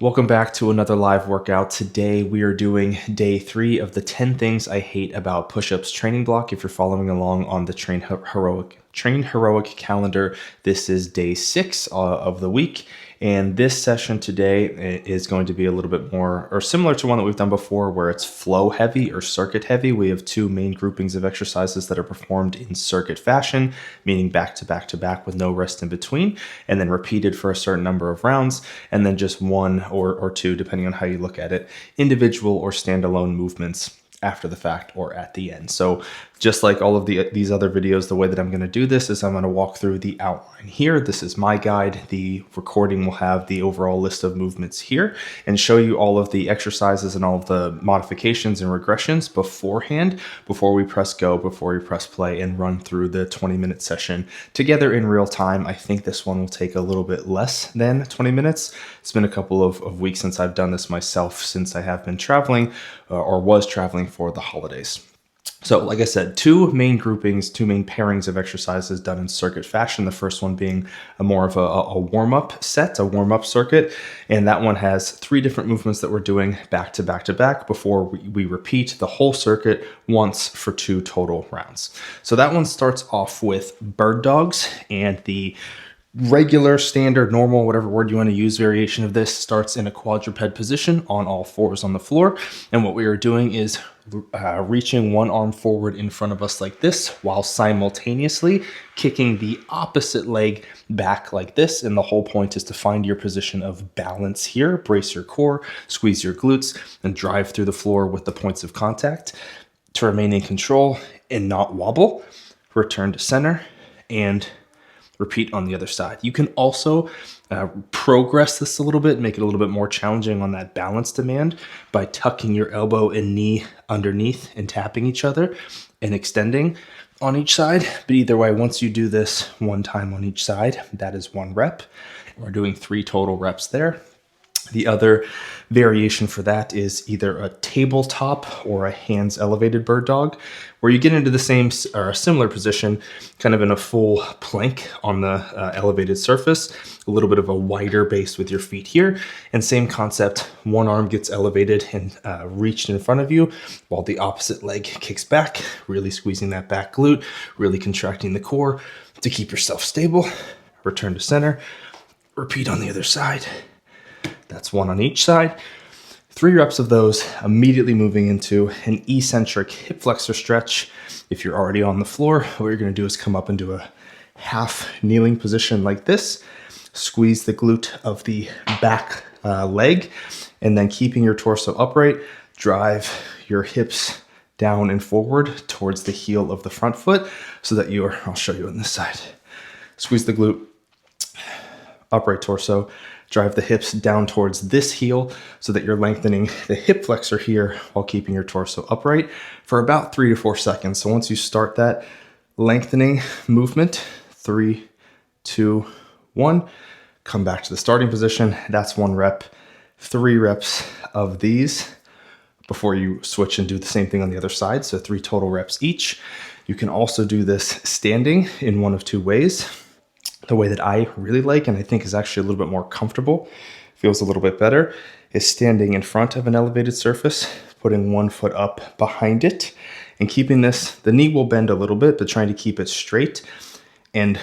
Welcome back to another live workout. Today we are doing day 3 of the 10 things I hate about push-ups training block. If you're following along on the Train Heroic calendar, this is day 6 of the week. And this session today is going to be a little bit more, or similar to one that we've done before, where it's flow heavy or circuit heavy. We have 2 main groupings of exercises that are performed in circuit fashion, meaning back to back to back with no rest in between, and then repeated for a certain number of rounds, and then just 1 or 2, depending on how you look at it, individual or standalone movements after the fact or at the end. So just like all of these other videos, the way that I'm going to do this is I'm going to walk through the outline here. This is my guide. The recording will have the overall list of movements here and show you all of the exercises and all of the modifications and regressions beforehand, before we press go, before we press play and run through the 20-minute session together in real time. I think this one will take a little bit less than 20 minutes. It's been a couple of weeks since I've done this myself, since I have been traveling or was traveling for the holidays. So like I said, 2 main groupings, 2 main pairings of exercises done in circuit fashion. The first one being more of a warm-up set, a warm-up circuit. And that one has 3 different movements that we're doing back to back to back before we repeat the whole circuit once for 2 total rounds. So that one starts off with bird dogs, and the regular, standard, normal, whatever word you want to use, variation of this starts in a quadruped position on all 4s on the floor. And what we are doing is reaching one arm forward in front of us like this, while simultaneously kicking the opposite leg back like this. And the whole point is to find your position of balance here. Brace your core, squeeze your glutes, and drive through the floor with the points of contact to remain in control and not wobble. Return to center and repeat on the other side. You can also progress this a little bit, make it a little bit more challenging on that balance demand by tucking your elbow and knee underneath and tapping each other and extending on each side. But either way, once you do this 1 time on each side, that is 1 rep. We're doing 3 total reps there. The other variation for that is either a tabletop or a hands elevated bird dog, where you get into the same or a similar position, kind of in a full plank on the elevated surface, a little bit of a wider base with your feet here, and same concept. 1 arm gets elevated and reached in front of you, while the opposite leg kicks back, really squeezing that back glute, really contracting the core to keep yourself stable. Return to center, repeat on the other side. That's 1 on each side. 3 reps of those, immediately moving into an eccentric hip flexor stretch. If you're already on the floor, what you're going to do is come up into a half kneeling position like this. Squeeze the glute of the back leg, and then keeping your torso upright, drive your hips down and forward towards the heel of the front foot so that I'll show you on this side. Squeeze the glute, upright torso, drive the hips down towards this heel so that you're lengthening the hip flexor here while keeping your torso upright for about 3 to 4 seconds. So once you start that lengthening movement, 3, 2, 1, come back to the starting position. That's 1 rep. 3 reps of these before you switch and do the same thing on the other side. So 3 total reps each. You can also do this standing in one of 2 ways. The way that I really like, and I think is actually a little bit more comfortable, feels a little bit better, is standing in front of an elevated surface, putting 1 foot up behind it, and keeping this, the knee will bend a little bit, but trying to keep it straight, and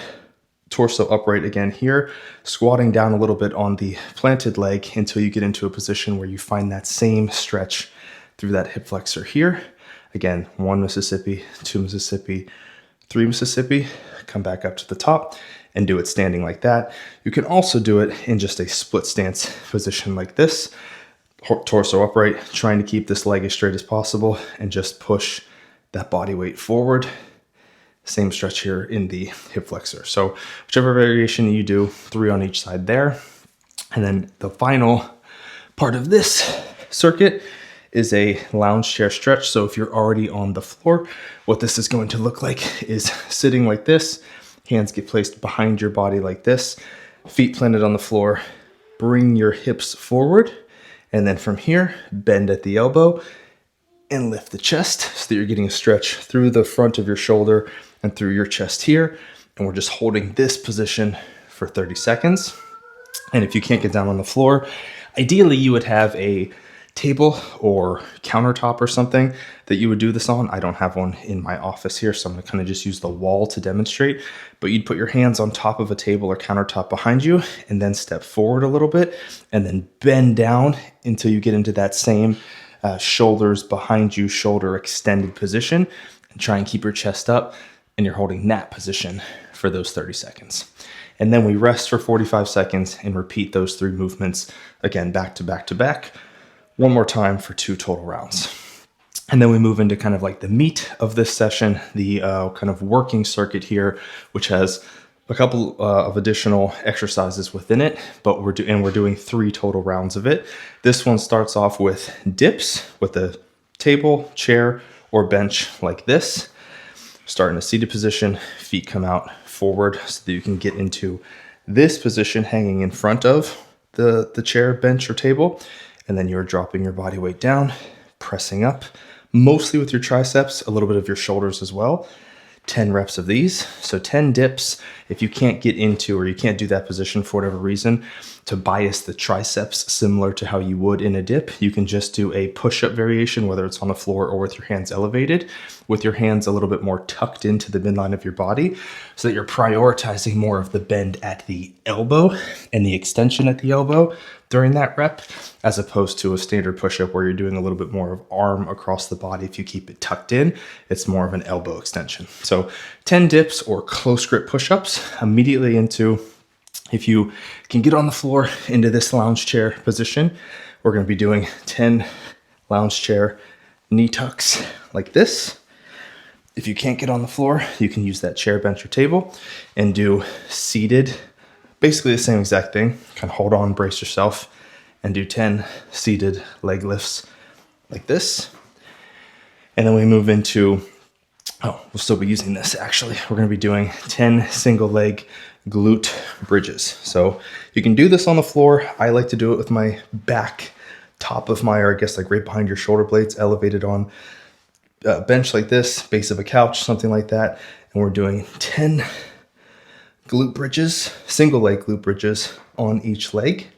torso upright again here, squatting down a little bit on the planted leg until you get into a position where you find that same stretch through that hip flexor here. Again, 1 Mississippi, 2 Mississippi, 3 Mississippi, come back up to the top, and do it standing like that. You can also do it in just a split stance position like this, torso upright, trying to keep this leg as straight as possible and just push that body weight forward. Same stretch here in the hip flexor. So whichever variation you do, 3 on each side there. And then the final part of this circuit is a lounge chair stretch. So if you're already on the floor, what this is going to look like is sitting like this. Hands get placed behind your body like this, feet planted on the floor, bring your hips forward, and then from here, bend at the elbow and lift the chest so that you're getting a stretch through the front of your shoulder and through your chest here. And we're just holding this position for 30 seconds. And if you can't get down on the floor, Ideally, you would have a table or countertop or something that you would do this on. I don't have one in my office here, so I'm gonna kind of just use the wall to demonstrate. But you'd put your hands on top of a table or countertop behind you and then step forward a little bit and then bend down until you get into that same shoulders behind you, shoulder extended position, and try and keep your chest up, and you're holding that position for those 30 seconds. And then we rest for 45 seconds and repeat those 3 movements again, back to back to back, one more time for 2 total rounds. And then we move into kind of like the meat of this session, the kind of working circuit here, which has a couple of additional exercises within it, but we're doing 3 total rounds of it. This one starts off with dips with a table, chair, or bench like this. Start in a seated position, feet come out forward so that you can get into this position hanging in front of the chair, bench, or table. And then you're dropping your body weight down, pressing up, mostly with your triceps, a little bit of your shoulders as well. 10 reps of these. So 10 dips. If you can't get into or you can't do that position for whatever reason, to bias the triceps similar to how you would in a dip, you can just do a push-up variation, whether it's on the floor or with your hands elevated, with your hands a little bit more tucked into the midline of your body so that you're prioritizing more of the bend at the elbow and the extension at the elbow during that rep, as opposed to a standard push-up where you're doing a little bit more of arm across the body. If you keep it tucked in, it's more of an elbow extension. So 10 dips or close grip push-ups immediately into, if you can get on the floor into this lounge chair position, we're going to be doing 10 lounge chair knee tucks like this. If you can't get on the floor, you can use that chair, bench, or table and do seated, basically the same exact thing. Kind of hold on, brace yourself, and do 10 seated leg lifts like this. And then we move into, we'll still be using this actually. We're going to be doing 10 single leg glute bridges. So you can do this on the floor. I like to do it with my back, top of my, or I guess like right behind your shoulder blades, elevated on a bench like this, base of a couch, something like that. And we're doing 10 glute bridges, single leg glute bridges on each leg.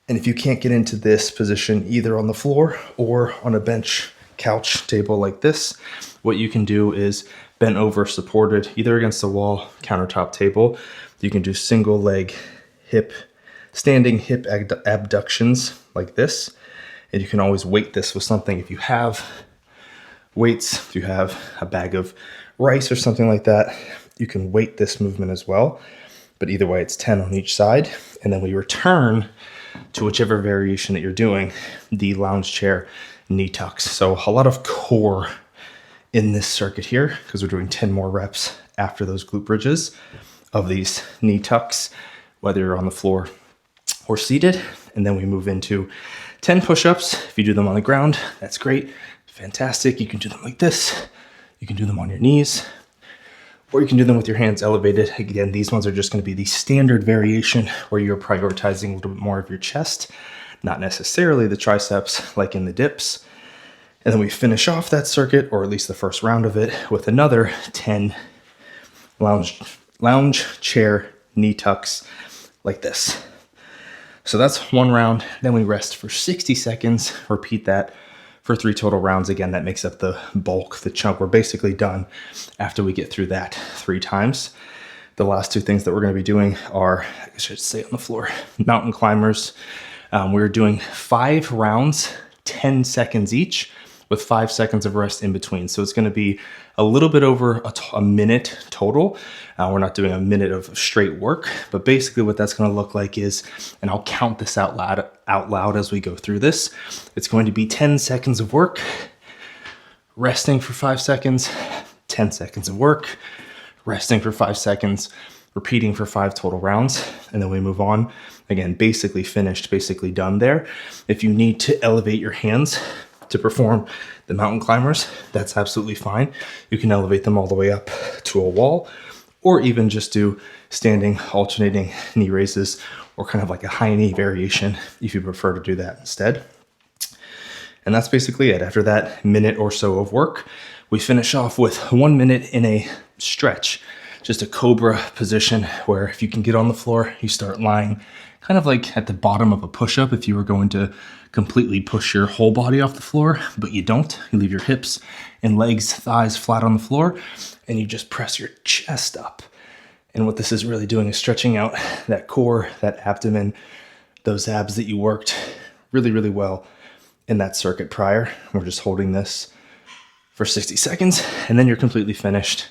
And if you can't get into this position either on the floor or on a bench, couch, table like this, what you can do is bent over, supported either against the wall, countertop, table. You can do single leg standing hip abductions like this. And you can always weight this with something. If you have weights, if you have a bag of rice or something like that, you can weight this movement as well. But either way, it's 10 on each side. And then we return to whichever variation that you're doing, the lounge chair knee tucks. So a lot of core in this circuit here, because we're doing 10 more reps after those glute bridges of these knee tucks, whether you're on the floor or seated. And then we move into 10 push-ups. If you do them on the ground, that's great. Fantastic. You can do them like this. You can do them on your knees, or you can do them with your hands elevated. Again, these ones are just going to be the standard variation where you're prioritizing a little bit more of your chest, not necessarily the triceps like in the dips. And then we finish off that circuit, or at least the first round of it, with another 10 lounge chair knee tucks like this. So that's one round. Then we rest for 60 seconds. Repeat that for 3 total rounds. Again, that makes up the bulk, the chunk. We're basically done after we get through that 3 times. The last 2 things that we're going to be doing are, I should say on the floor, mountain climbers. We're doing 5 rounds, 10 seconds each, with 5 seconds of rest in between. So it's going to be a little bit over a minute total. We're not doing a minute of straight work, but basically what that's going to look like is, and I'll count this out loud as we go through this. It's going to be 10 seconds of work, resting for 5 seconds, 10 seconds of work, resting for 5 seconds, repeating for 5 total rounds, and then we move on. Again, basically finished, basically done there. If you need to elevate your hands to perform the mountain climbers, that's absolutely fine. You can elevate them all the way up to a wall, or even just do standing alternating knee raises, or kind of like a high knee variation if you prefer to do that instead. And that's basically it. After that minute or so of work, we finish off with 1 minute in a stretch, just a cobra position where if you can get on the floor, you start lying kind of like at the bottom of a push-up if you were going to completely push your whole body off the floor, but you don't. You leave your hips and legs, thighs flat on the floor, and you just press your chest up. And what this is really doing is stretching out that core, that abdomen, those abs that you worked really, really well in that circuit prior. We're just holding this for 60 seconds, and then you're completely finished.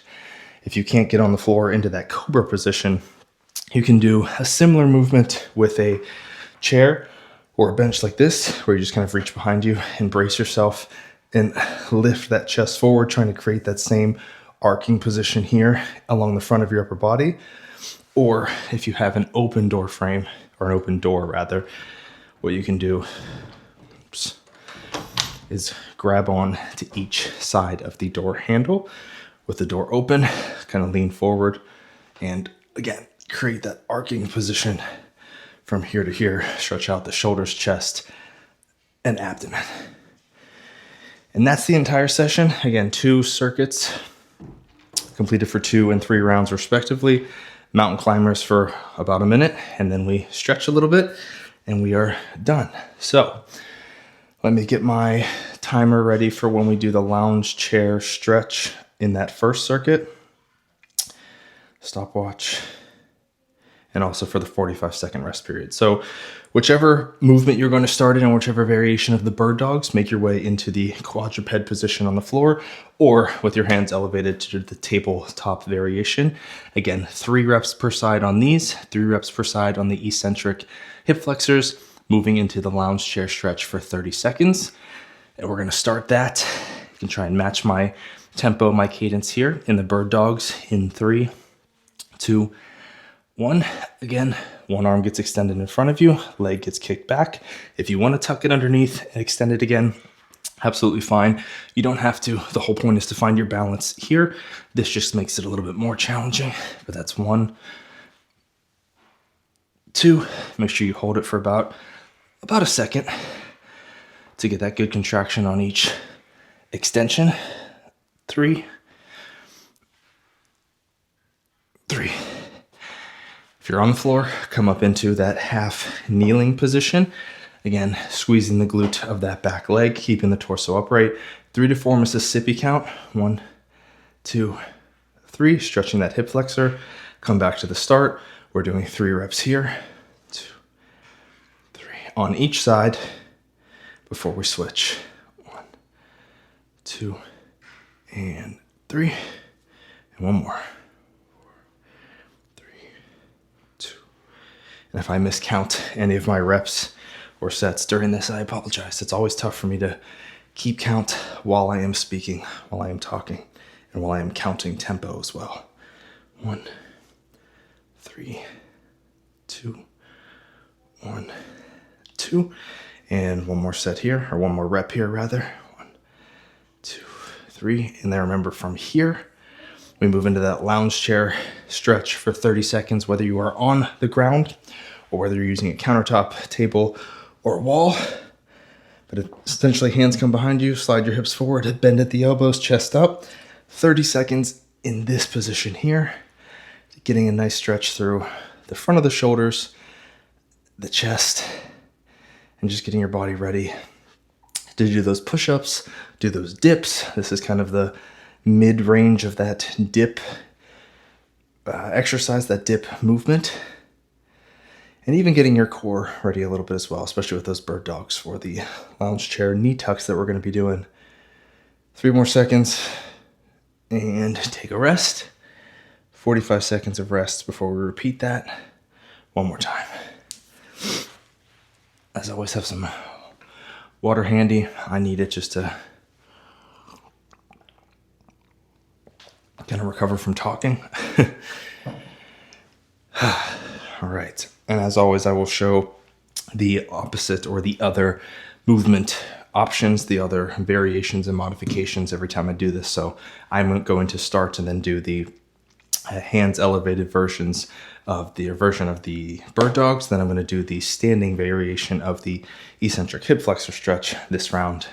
If you can't get on the floor into that cobra position, you can do a similar movement with a chair or a bench like this, where you just kind of reach behind you and brace yourself and lift that chest forward, trying to create that same arcing position here along the front of your upper body. Or if you have an open door frame, or an open door rather, what you can do is grab on to each side of the door handle with the door open, kind of lean forward, and again, create that arcing position from here to here. Stretch out the shoulders, chest, and abdomen. And that's the entire session. Again, 2 circuits completed for 2 and 3 rounds respectively. Mountain climbers for about a minute, and then we stretch a little bit and we are done. So let me get my timer ready for when we do the lounge chair stretch in that first circuit. Stopwatch. And also for the 45-second rest period. So whichever movement you're going to start in, and whichever variation of the bird dogs, make your way into the quadruped position on the floor, or with your hands elevated to the tabletop variation. Again, 3 reps per side on these, 3 reps per side on the eccentric hip flexors, moving into the lounge chair stretch for 30 seconds. And we're going to start that. You can try and match my tempo, my cadence here in the bird dogs in 3, 2, 1. Again, one arm gets extended in front of you, leg gets kicked back. If you want to tuck it underneath and extend it again, absolutely fine. You don't have to. The whole point is to find your balance here. This just makes it a little bit more challenging, but that's 1, 2. Make sure you hold it for about a second to get that good contraction on each extension. 3. If you're on the floor, come up into that half kneeling position. Again, squeezing the glute of that back leg, keeping the torso upright. 3 to 4 Mississippi count. 1, 2, 3. Stretching that hip flexor. Come back to the start. We're doing 3 reps here. 2, 3. On each side before we switch. 1, 2, and 3. And one more. And if I miscount any of my reps or sets during this, I apologize. It's always tough for me to keep count while I am speaking, while I am talking, and while I am counting tempo as well. 1, 3, 2, 1, 2. And one more set here, or one more rep here rather. 1, 2, 3. And then remember, from here, we move into that lounge chair stretch for 30 seconds, whether you are on the ground or whether you're using a countertop, table, or wall. But essentially, hands come behind you, slide your hips forward, bend at the elbows, chest up. 30 seconds in this position here, getting a nice stretch through the front of the shoulders, the chest, and just getting your body ready to do those push-ups, do those dips. This is kind of the mid-range of that dip exercise, that dip movement. And even getting your core ready a little bit as well, especially with those bird dogs for the lounge chair knee tucks that we're going to be doing. 3 more seconds and take a rest. 45 seconds of rest before we repeat that one more time. As always, have some water handy. I need it just to kind of recover from talking. All right. And as always, I will show the opposite or the other movement options, the other variations and modifications every time I do this. So I'm going to start and then do the hands elevated version of the bird dogs. Then I'm going to do the standing variation of the eccentric hip flexor stretch this round,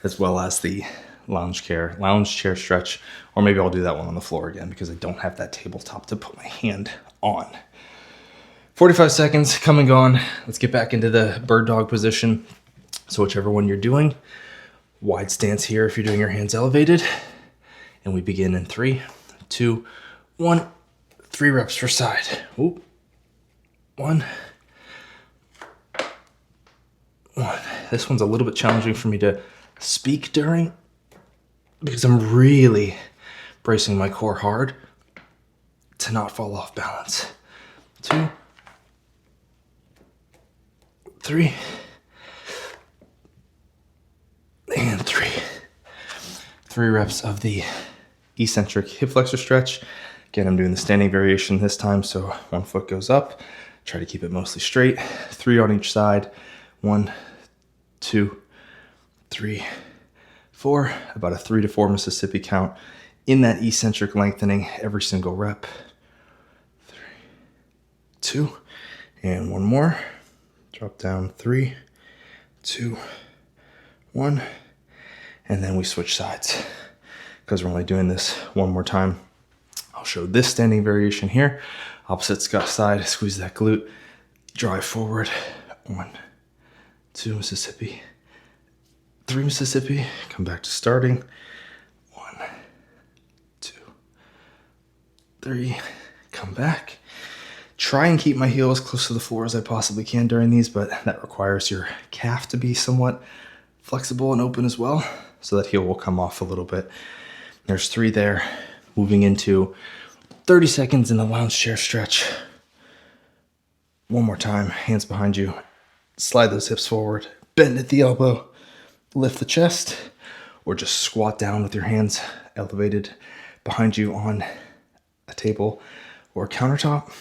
as well as the lounge chair stretch, or maybe I'll do that one on the floor again because I don't have that tabletop to put my hand on. 45 seconds, come and gone. Let's get back into the bird dog position. So whichever one you're doing, wide stance here if you're doing your hands elevated. And we begin in 3, 2, 1. 3 reps per side. Ooh. 1. This one's a little bit challenging for me to speak during because I'm really bracing my core hard to not fall off balance. 2, 3, and 3. 3 reps of the eccentric hip flexor stretch. Again, I'm doing the standing variation this time, so one foot goes up. Try to keep it mostly straight. 3 on each side. 1, 2, 3, 4. About a 3 to 4 Mississippi count in that eccentric lengthening every single rep. 3, 2, and one more. Drop down 3, 2, 1, and then we switch sides. Because we're only doing this one more time, I'll show this standing variation here. Opposite side, squeeze that glute, drive forward. 1, 2 Mississippi, 3 Mississippi, come back to starting. 1, 2, 3, come back. Try and keep my heel as close to the floor as I possibly can during these, but that requires your calf to be somewhat flexible and open as well, so that heel will come off a little bit. There's 3 there. Moving into 30 seconds in the lounge chair stretch. One more time, hands behind you. Slide those hips forward, bend at the elbow, lift the chest, or just squat down with your hands elevated behind you on a table or countertop.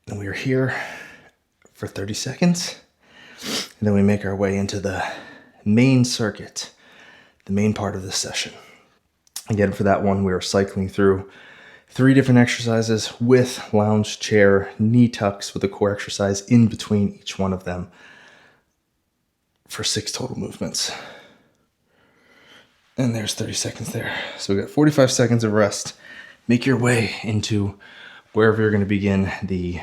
And we are here for 30 seconds. And then we make our way into the main circuit, the main part of the session. Again, for that one, we are cycling through 3 different exercises with lounge chair knee tucks with a core exercise in between each one of them for 6 total movements. And there's 30 seconds there. So we got 45 seconds of rest. Make your way into wherever you're going to begin the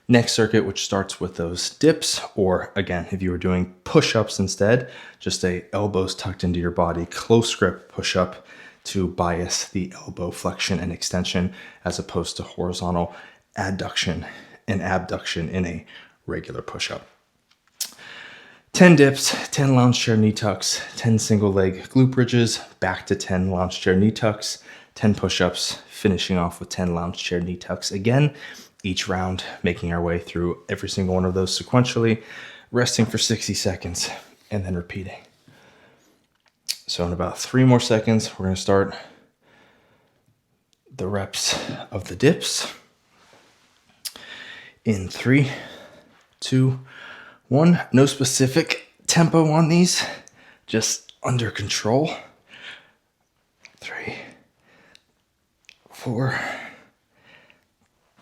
next circuit, which starts with those dips, or again, if you were doing push-ups instead, just a elbows tucked into your body, close grip push-up to bias the elbow flexion and extension as opposed to horizontal adduction and abduction in a regular push-up. 10 dips, 10 lounge chair knee tucks, 10 single leg glute bridges, back to 10 lounge chair knee tucks, 10 push-ups, finishing off with 10 lounge chair knee tucks again, each round making our way through every single one of those sequentially, resting for 60 seconds, and then repeating. So in about 3 more seconds, we're going to start the reps of the dips. In 3, 2, 1. No specific tempo on these, just under control. 3, 4,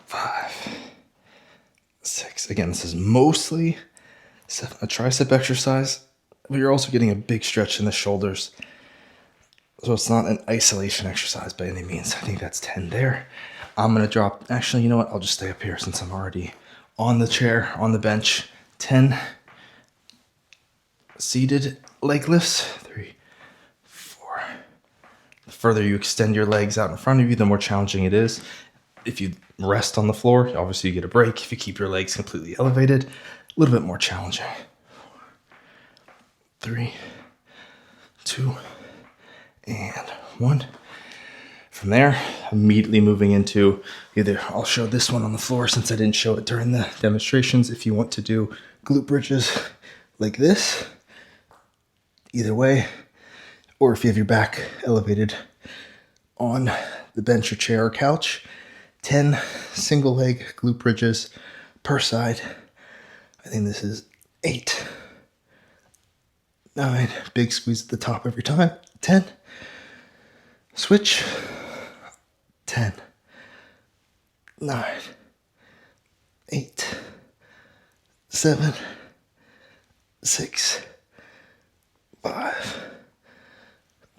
5, 6. Again, this is mostly a tricep exercise, but you're also getting a big stretch in the shoulders. So it's not an isolation exercise by any means. I think that's 10 there. I'm going to drop, actually, you know what? I'll just stay up here since I'm already on the chair, on the bench. 10 seated leg lifts. 3, 4. The further you extend your legs out in front of you, the more challenging it is. If you rest on the floor, obviously you get a break. If you keep your legs completely elevated, a little bit more challenging. 3, 2, and 1. From there, immediately moving into either, I'll show this one on the floor since I didn't show it during the demonstrations. If you want to do glute bridges like this, either way, or if you have your back elevated on the bench or chair or couch, 10 single leg glute bridges per side. I think this is 8, 9, big squeeze at the top every time. 10, switch, 10, 9, 8, 7, 6, 5,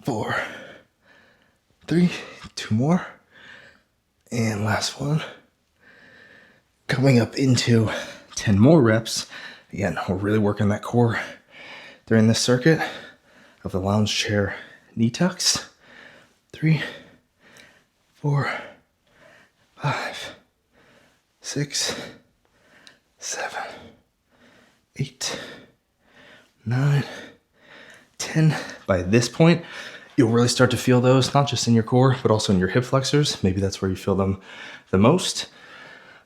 4, 3, 2 more, and last one. Coming up into 10 more reps. Again, we're really working that core during this circuit of the lounge chair knee tucks. 3, 4, 5, 6, 7, 8, 9, 10. By this point, you'll really start to feel those, not just in your core, but also in your hip flexors. Maybe that's where you feel them the most.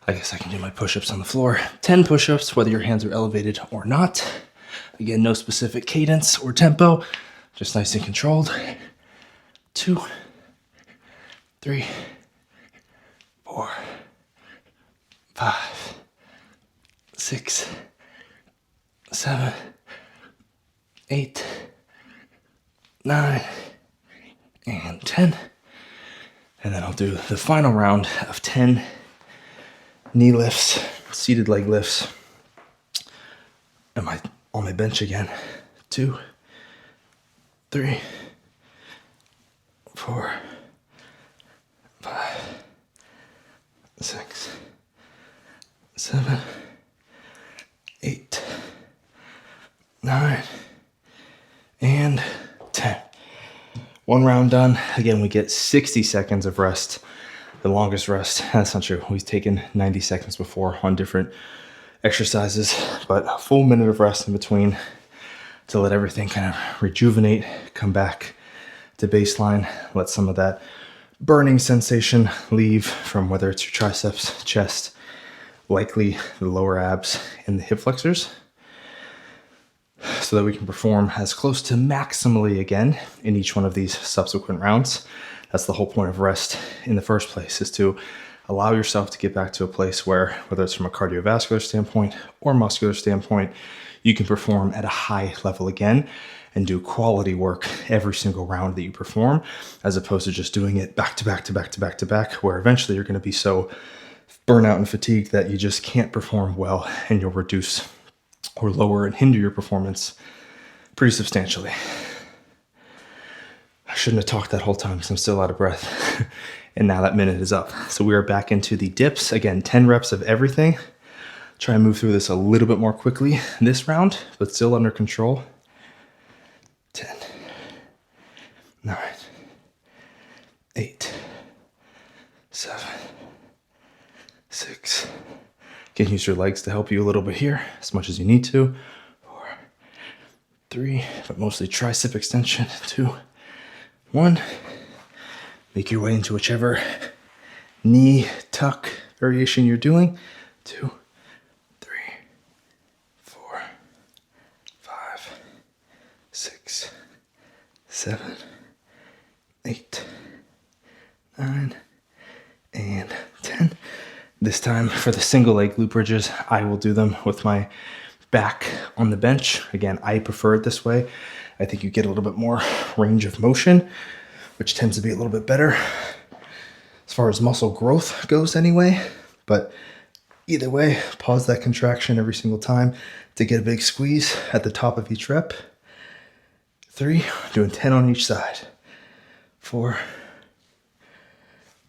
I guess I can do my push-ups on the floor. 10 push-ups, whether your hands are elevated or not. Again, no specific cadence or tempo, just nice and controlled. 2, 3, 4, 5, 6, 7, 8, 9, and 10. And then I'll do the final round of 10 knee lifts, seated leg lifts. Am I on my bench again? 2, 3, 4, 5, 6, 7, 8, 9, and 10. One round done. Again, we get 60 seconds of rest. The longest rest, that's not true. We've taken 90 seconds before on different exercises, but a full minute of rest in between to let everything kind of rejuvenate, come back to baseline, let some of that burning sensation leave from whether it's your triceps, chest, likely the lower abs and the hip flexors, so that we can perform as close to maximally again in each one of these subsequent rounds. That's the whole point of rest in the first place, is to allow yourself to get back to a place where, whether it's from a cardiovascular standpoint or muscular standpoint, you can perform at a high level again and do quality work every single round that you perform, as opposed to just doing it back to back to back to back to back, where eventually you're going to be so burnout and fatigued that you just can't perform well, and you'll reduce or lower and hinder your performance pretty substantially. I shouldn't have talked that whole time because I'm still out of breath. And now that minute is up. So we are back into the dips. Again, 10 reps of everything. Try and move through this a little bit more quickly this round, but still under control. 10, 9, 8, 7, 6. You can use your legs to help you a little bit here, as much as you need to. 4, 3, but mostly tricep extension. 2, 1. Make your way into whichever knee tuck variation you're doing. 2, 3, 4, 5, 6, 7, 8, 9, and 10. This time for the single leg glute bridges, I will do them with my back on the bench. Again, I prefer it this way. I think you get a little bit more range of motion, which tends to be a little bit better as far as muscle growth goes anyway. But either way, pause that contraction every single time to get a big squeeze at the top of each rep. 3, doing 10 on each side. 4,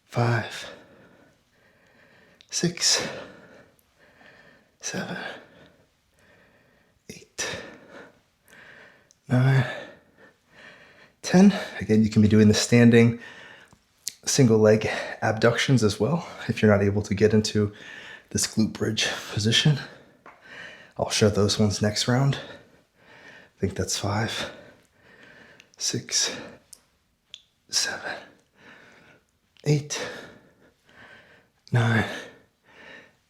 5, 6, 7, 8, 9, 10. Again, you can be doing the standing single leg abductions as well if you're not able to get into this glute bridge position. I'll show those ones next round. I think that's 5, 6, 7, 8, 9,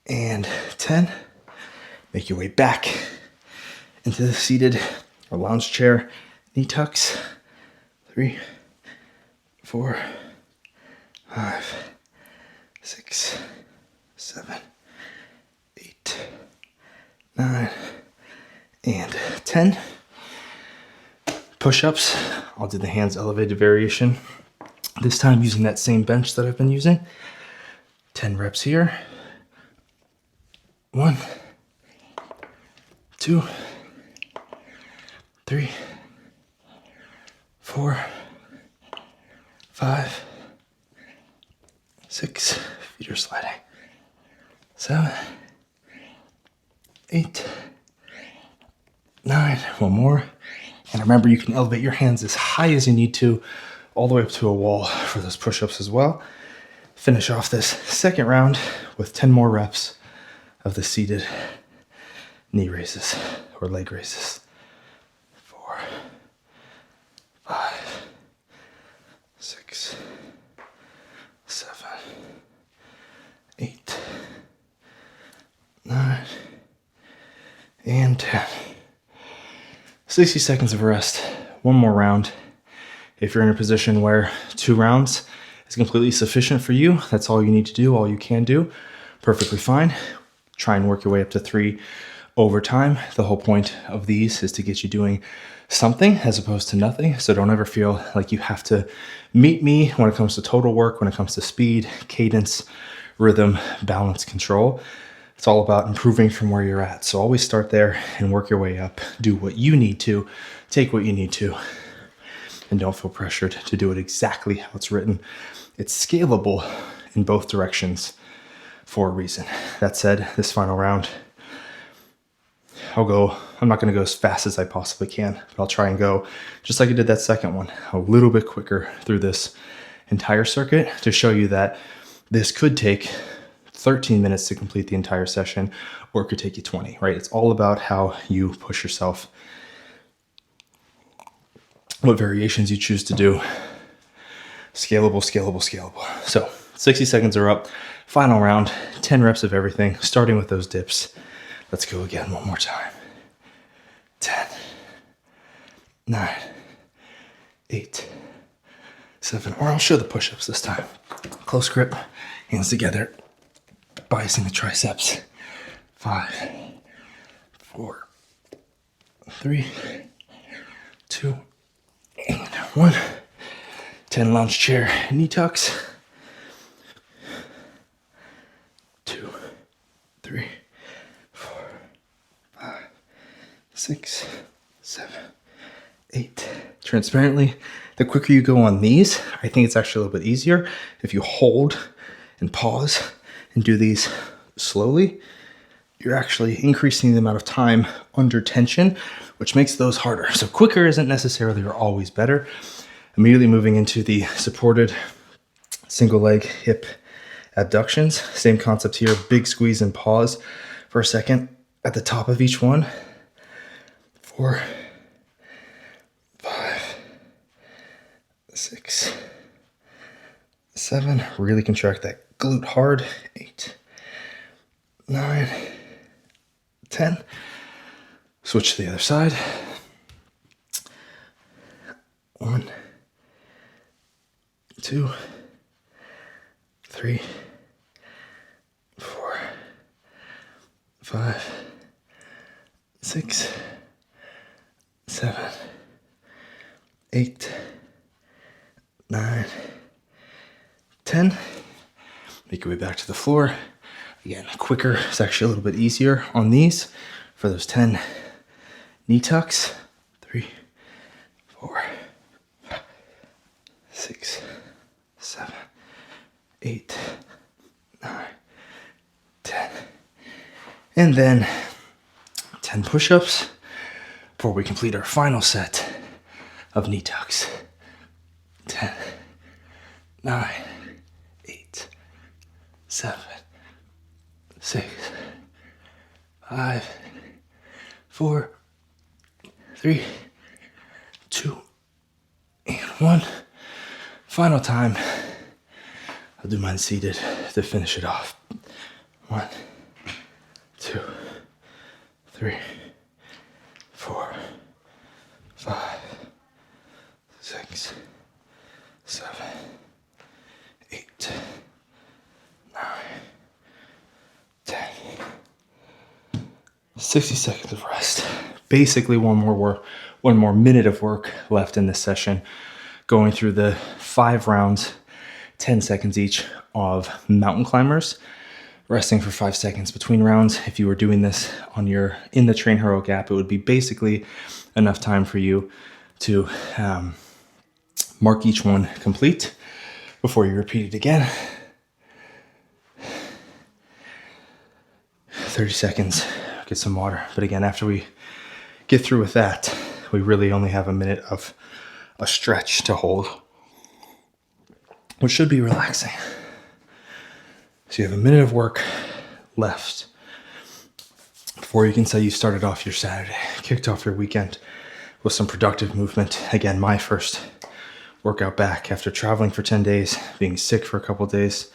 and 10. Make your way back into the seated or lounge chair knee tucks. 3, 4, 5, 6, 7, 8, 9, and 10. Push-ups. I'll do the hands elevated variation. This time using that same bench that I've been using. 10 reps here. 1, 2, 3, 4, 5, 6, feet are sliding, 7, 8, 9, one more. And remember, you can elevate your hands as high as you need to, all the way up to a wall for those push-ups as well. Finish off this second round with 10 more reps of the seated knee raises or leg raises. 4, 5, 6, 7, 8, 9, and 10. 60 seconds of rest. One more round. If you're in a position where 2 rounds is completely sufficient for you, that's all you need to do, all you can do, perfectly fine. Try and work your way up to 3 over time. The whole point of these is to get you doing something as opposed to nothing. So don't ever feel like you have to meet me when it comes to total work, when it comes to speed, cadence, rhythm, balance, control. It's all about improving from where you're at. So always start there and work your way up. Do what you need to, take what you need to, and don't feel pressured to do it exactly how it's written. It's scalable in both directions for a reason. That said, this final round, I'm not going to go as fast as I possibly can, but I'll try and go just like I did that second one, a little bit quicker through this entire circuit to show you that this could take 13 minutes to complete the entire session, or it could take you 20, right? It's all about how you push yourself, what variations you choose to do. Scalable, scalable, scalable. So 60 seconds are up. Final round, 10 reps of everything, starting with those dips. Let's go again one more time. 10, 9, 8, 7, or I'll show the push-ups this time. Close grip, hands together, biasing the triceps. 5, 4, 3, 2, and 1. 10 lounge chair knee tucks. 2, 3, 4, 5, 6, 7, 8. Transparently, the quicker you go on these, I think it's actually a little bit easier. If you hold and pause and do these slowly, you're actually increasing the amount of time under tension, which makes those harder. So quicker isn't necessarily or always better. Immediately moving into the supported single leg hip abductions. Same concept here, big squeeze and pause for a second at the top of each one. 4, 5, 6, 7. Really contract that glute hard. 8, 9, 10. Switch to the other side. 1, 2, 3, 4, 5, 6, 7, 8, 9, 10. Make your way back to the floor. Again, quicker is actually a little bit easier on these for those 10 knee tucks. 3, 4, 6, 7, 8, 9, 10. And then 10 push-ups before we complete our final set of knee tucks. 10, 9, 8, 7, 6, 5, 4, 3, 2, and 1. Final time. I'll do mine seated to finish it off. 1, 2, 3, 4, 5, 6, 7, 8, 9, 10. 60 seconds of rest. Basically one more minute of work left in this session. Going through the 5 rounds, 10 seconds each of mountain climbers, resting for 5 seconds between rounds. If you were doing this in the Train Heroic app, it would be basically enough time for you to mark each one complete before you repeat it again. 30 seconds get some water. But again, after we get through with that, we really only have a minute of a stretch to hold, which should be relaxing. So you have a minute of work left before you can say you started off your Saturday, kicked off your weekend with some productive movement. Again, my first workout back after traveling for 10 days, being sick for a couple of days.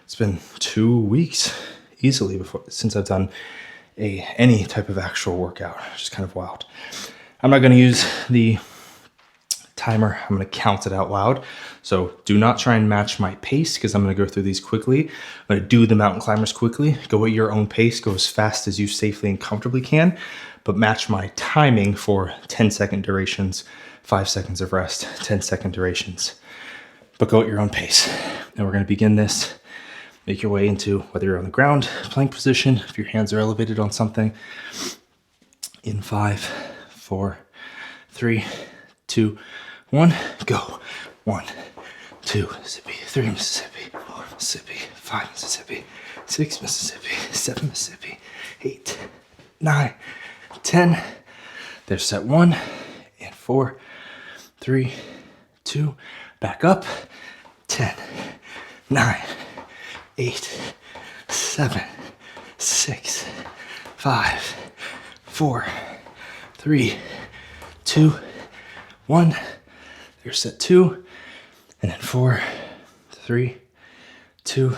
It's been 2 weeks easily since I've done any type of actual workout. Just kind of wild. I'm not going to use the timer. I'm going to count it out loud. So do not try and match my pace because I'm going to go through these quickly. I'm going to do the mountain climbers quickly. Go at your own pace. Go as fast as you safely and comfortably can, but match my timing for 10-second durations, 5 seconds of rest, 10-second durations. But go at your own pace. And we're going to begin this. Make your way into, whether you're on the ground, plank position, if your hands are elevated on something, in 5, 4, 3, 2, 1, go. 1, 2, Mississippi, 3, Mississippi, 4, Mississippi, 5, Mississippi, 6, Mississippi, 7, Mississippi, 8, 9, 10. There's set 1, and 4, 3, 2, back up, 10, 9, 8, 7, 6, 5, 4, 3, 2, 1. There's set 2, and then 4, 3, 2,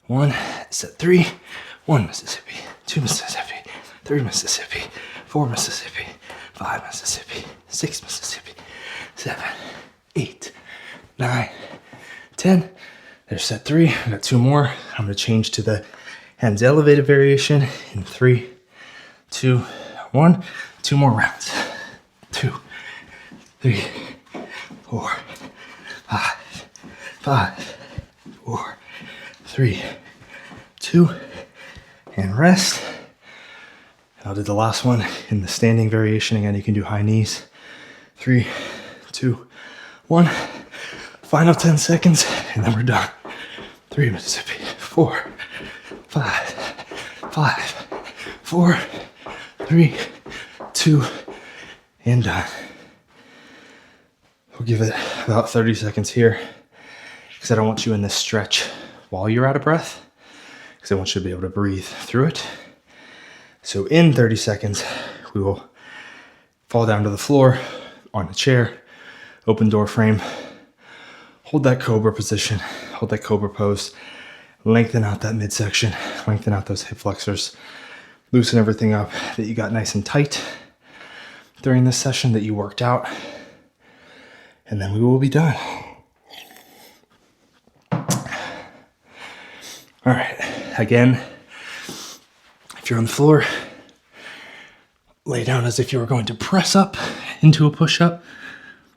1. Set 3, 1 Mississippi, 2 Mississippi, 3 Mississippi, 4 Mississippi, 5 Mississippi, 6 Mississippi, 7, 8, 9, 10. There's set 3. I got 2 more. I'm going to change to the hands elevated variation in 3, 2, 1. 2 more rounds. 2, 3, 4, 5, 4, 3, 2, and rest. I'll do the last one in the standing variation. Again, you can do high knees. 3, 2, 1. Final 10 seconds, and then we're done. 3 Mississippi, 4, 5, 4, 3, 2, and done. We'll give it about 30 seconds here because I don't want you in this stretch while you're out of breath, because I want you to be able to breathe through it. So in 30 seconds, we will fall down to the floor on a chair, open door frame, hold that cobra position, hold that cobra pose, lengthen out that midsection, lengthen out those hip flexors, loosen everything up that you got nice and tight during this session that you worked out, and then we will be done. All right, again, if you're on the floor, lay down as if you were going to press up into a push-up,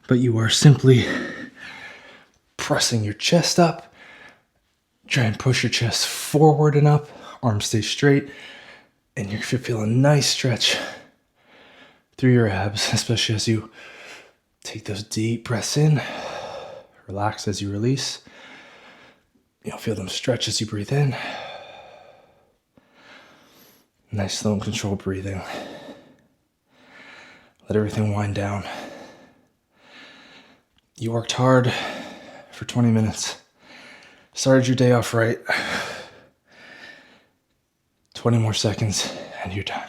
but you are simply pressing your chest up. Try and push your chest forward and up, arms stay straight, and you should feel a nice stretch through your abs, especially as you take those deep breaths in, relax as you release. You'll feel them stretch as you breathe in. Nice, slow and controlled breathing. Let everything wind down. You worked hard for 20 minutes. Started your day off right. 20 more seconds and you're done.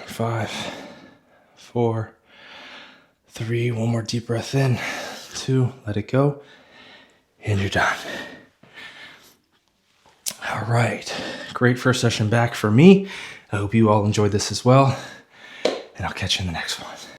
Five, 4, 3, one more deep breath in, 2, let it go, and you're done. All right, great first session back for me. I hope you all enjoyed this as well, and I'll catch you in the next one.